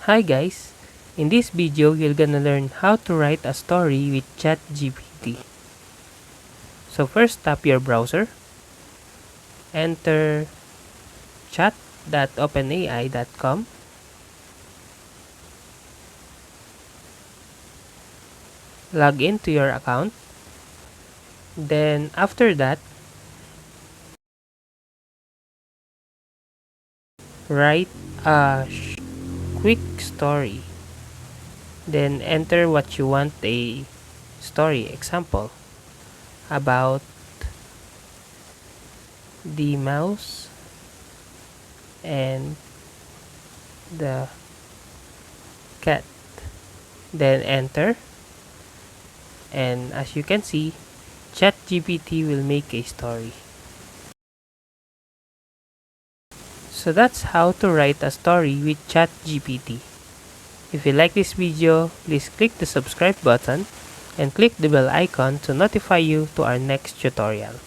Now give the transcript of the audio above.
Hi guys, in this video you're gonna learn how to write a story with ChatGPT. So first tap your browser, enter chat.openai.com, log into your account, then after that write a quick story. Then enter what you want a story example about the mouse and the cat. Then enter, and as you can see, ChatGPT will make a story. So that's how to write a story with ChatGPT. If you like this video, please click the subscribe button and click the bell icon to notify you to our next tutorial.